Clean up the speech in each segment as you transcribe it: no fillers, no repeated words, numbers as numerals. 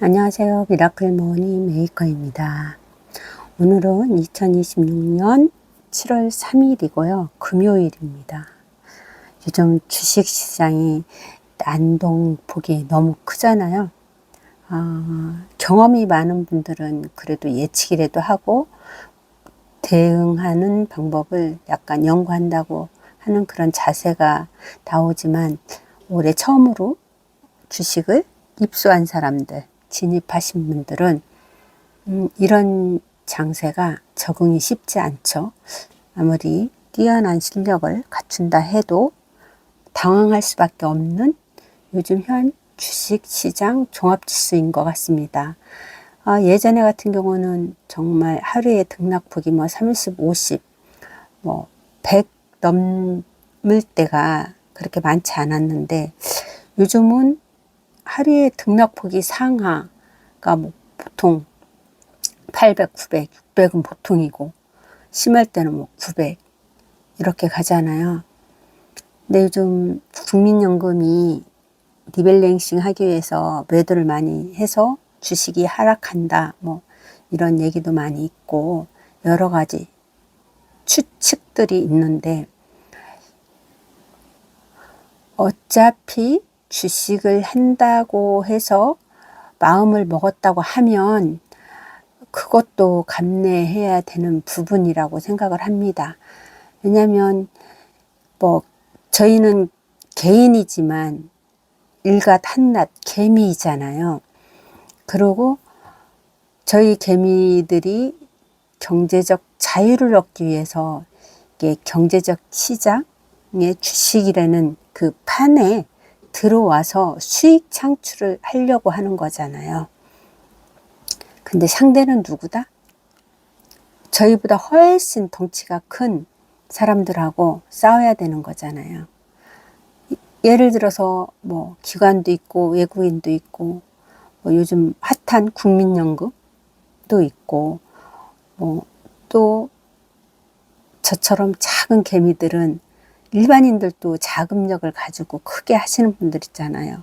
안녕하세요. 미라클 모닝 메이커입니다. 오늘은 2026년 7월 3일이고요. 금요일입니다. 요즘 주식시장이 난동폭이 너무 크잖아요. 경험이 많은 분들은 그래도 예측이라도 하고 대응하는 방법을 약간 연구한다고 하는 그런 자세가 나오지만 올해 처음으로 주식을 입수한 사람들, 진입하신 분들은 이런 장세가 적응이 쉽지 않죠. 아무리 뛰어난 실력을 갖춘다 해도 당황할 수밖에 없는 요즘 현 주식시장 종합지수인 것 같습니다. 예전에 같은 경우는 정말 하루에 등락폭이 30, 50, 100 넘을 때가 그렇게 많지 않았는데 요즘은 하루에 등락폭이 상하가 보통 800, 900, 600은 보통이고 심할 때는 900 이렇게 가잖아요. 근데 요즘 국민연금이 리밸런싱 하기 위해서 매도를 많이 해서 주식이 하락한다 이런 얘기도 많이 있고 여러 가지 추측들이 있는데 어차피 주식을 한다고 해서 마음을 먹었다고 하면 그것도 감내해야 되는 부분이라고 생각을 합니다. 왜냐하면 저희는 개인이지만 일갓 한낱 개미이잖아요. 그리고 저희 개미들이 경제적 자유를 얻기 위해서 이게 경제적 시장의 주식이라는 그 판에 들어와서 수익 창출을 하려고 하는 거잖아요. 근데 상대는 누구다? 저희보다 훨씬 덩치가 큰 사람들하고 싸워야 되는 거잖아요. 예를 들어서 기관도 있고 외국인도 있고 요즘 핫한 국민연금도 있고 또 저처럼 작은 개미들은 일반인들도 자금력을 가지고 크게 하시는 분들 있잖아요.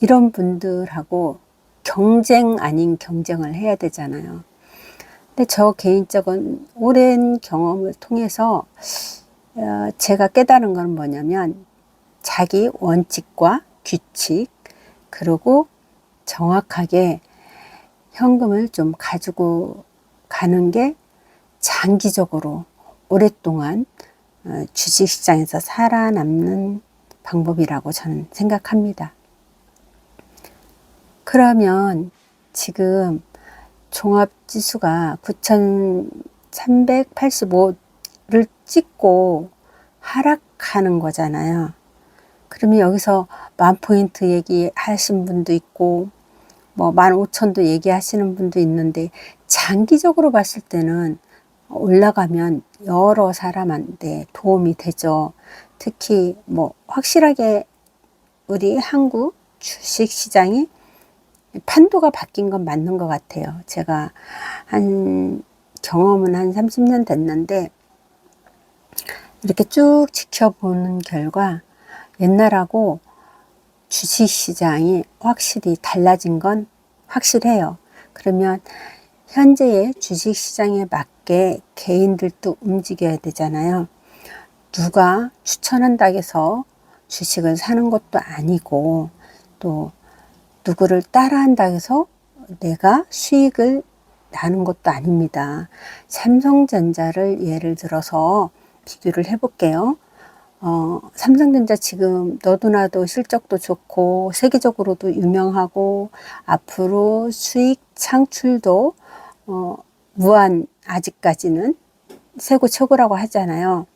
이런 분들하고 경쟁 아닌 경쟁을 해야 되잖아요. 근데 저 개인적인 오랜 경험을 통해서 제가 깨달은 건 뭐냐면 자기 원칙과 규칙 그리고 정확하게 현금을 좀 가지고 가는 게 장기적으로 오랫동안 주식시장에서 살아남는 방법이라고 저는 생각합니다. 그러면 지금 종합지수가 9385를 찍고 하락하는 거잖아요. 그러면 여기서 10,000포인트 얘기하신 분도 있고 15,000도 얘기하시는 분도 있는데 장기적으로 봤을 때는 올라가면 여러 사람한테 도움이 되죠. 특히 확실하게 우리 한국 주식시장이 판도가 바뀐 건 맞는 것 같아요. 제가 경험은 한 30년 됐는데 이렇게 쭉 지켜보는 결과 옛날하고 주식시장이 확실히 달라진 건 확실해요. 그러면 현재의 주식시장에 맞게 개인들도 움직여야 되잖아요. 누가 추천한다고 해서 주식을 사는 것도 아니고 또 누구를 따라한다고 해서 내가 수익을 나는 것도 아닙니다. 삼성전자를 예를 들어서 비교를 해볼게요. 삼성전자 지금 너도나도 실적도 좋고 세계적으로도 유명하고 앞으로 수익 창출도 무한 아직까지는 세계 최고라고 하잖아요.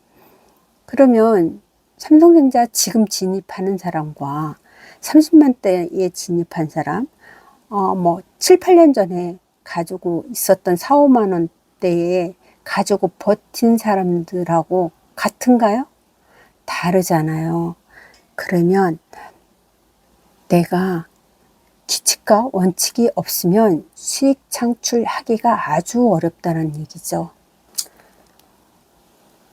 그러면 삼성전자 지금 진입하는 사람과 30만대에 진입한 사람 7, 8년 전에 가지고 있었던 4, 5만 원대에 가지고 버틴 사람들하고 같은가요? 다르잖아요. 그러면 내가 규칙과 원칙이 없으면 수익 창출하기가 아주 어렵다는 얘기죠.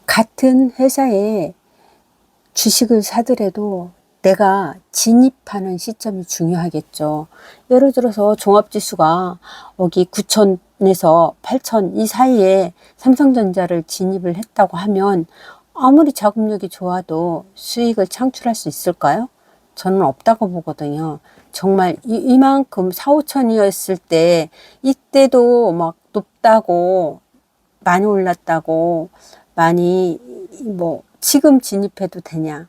같은 회사에 주식을 사더라도 내가 진입하는 시점이 중요하겠죠. 예를 들어서 종합지수가 여기 9천에서 8천 이 사이에 삼성전자를 진입을 했다고 하면 아무리 자금력이 좋아도 수익을 창출할 수 있을까요? 저는 없다고 보거든요. 정말 이만큼 4, 5천이었을 때 이때도 막 높다고 많이 올랐다고 많이 뭐 지금 진입해도 되냐,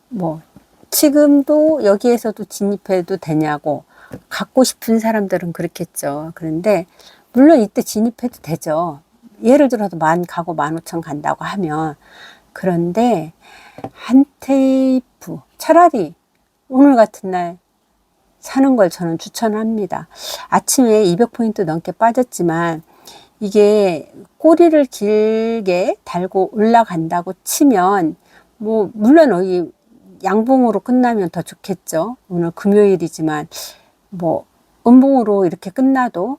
뭐 지금도 여기에서도 진입해도 되냐고 갖고 싶은 사람들은 그렇겠죠. 그런데 물론 이때 진입해도 되죠. 예를 들어서 10,000 가고 15,000 간다고 하면. 그런데 한 테이프 차라리 오늘 같은 날 사는 걸 저는 추천합니다. 아침에 200포인트 넘게 빠졌지만 이게 꼬리를 길게 달고 올라간다고 치면 뭐 물론 여기 양봉으로 끝나면 더 좋겠죠. 오늘 금요일이지만 뭐 음봉으로 이렇게 끝나도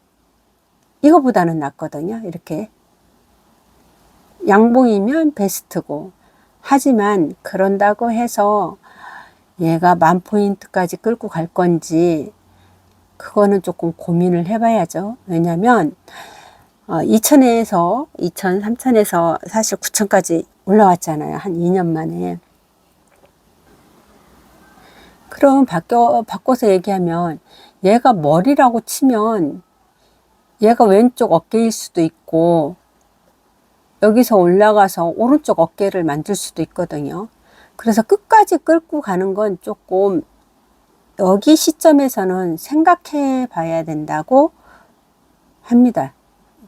이거보다는 낫거든요. 이렇게 양봉이면 베스트고. 하지만 그런다고 해서 얘가 10,000포인트까지 끌고 갈 건지 그거는 조금 고민을 해봐야죠. 왜냐면 2,000에서 2,000, 3,000에서 사실 9,000까지 올라왔잖아요. 한 2년 만에. 그럼 바꿔서 얘기하면 얘가 머리라고 치면 얘가 왼쪽 어깨일 수도 있고 여기서 올라가서 오른쪽 어깨를 만들 수도 있거든요. 그래서 끝까지 끌고 가는 건 조금 여기 시점에서는 생각해 봐야 된다고 합니다.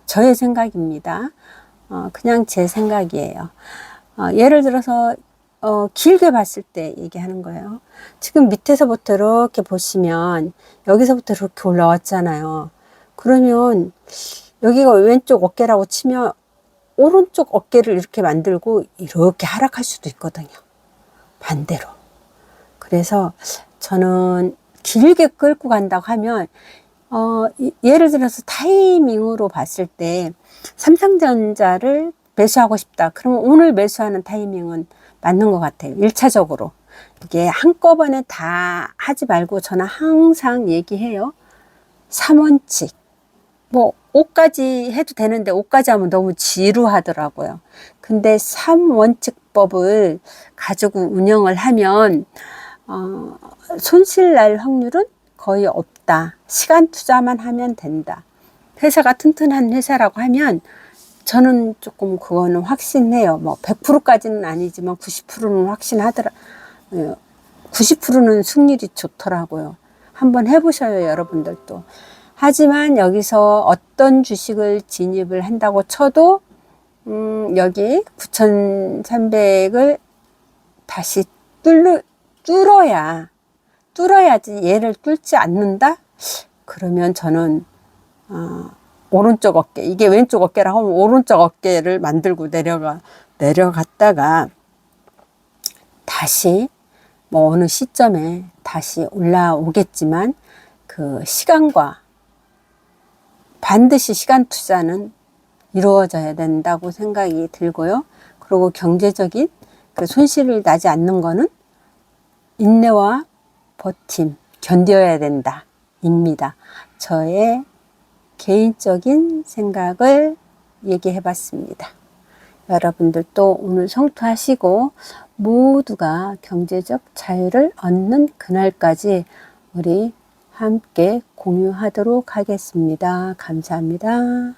저의 생각입니다. 그냥 제 생각이에요. 예를 들어서 길게 봤을 때 얘기하는 거예요. 지금 밑에서부터 이렇게 보시면 여기서부터 이렇게 올라왔잖아요. 그러면 여기가 왼쪽 어깨라고 치면 오른쪽 어깨를 이렇게 만들고 이렇게 하락할 수도 있거든요. 반대로. 그래서 저는 길게 끌고 간다고 하면 예를 들어서 타이밍으로 봤을 때 삼성전자를 매수하고 싶다. 그러면 오늘 매수하는 타이밍은 맞는 것 같아요. 1차적으로. 이게 한꺼번에 다 하지 말고 저는 항상 얘기해요. 3원칙. 뭐 5까지 해도 되는데 5까지 하면 너무 지루하더라고요. 근데 3원칙법을 가지고 운영을 하면 손실 날 확률은 거의 없다. 시간 투자만 하면 된다. 회사가 튼튼한 회사라고 하면 저는 조금 그거는 확신해요. 뭐 100%까지는 아니지만 90%는 확신하더라. 90%는 승률이 좋더라고요. 한번 해보셔요, 여러분들도. 하지만 여기서 어떤 주식을 진입을 한다고 쳐도 여기 9,300을 다시 뚫어야지. 얘를 뚫지 않는다? 그러면 저는 오른쪽 어깨, 이게 왼쪽 어깨라고 하면 오른쪽 어깨를 만들고 내려갔다가 다시 뭐 어느 시점에 다시 올라오겠지만 그 시간과 반드시 시간 투자는 이루어져야 된다고 생각이 들고요. 그리고 경제적인 그 손실을 나지 않는 거는 인내와 버팀, 견뎌야 된다 입니다. 저의 개인적인 생각을 얘기해 봤습니다. 여러분들도 오늘 성투하시고 모두가 경제적 자유를 얻는 그날까지 우리 함께 공유하도록 하겠습니다. 감사합니다.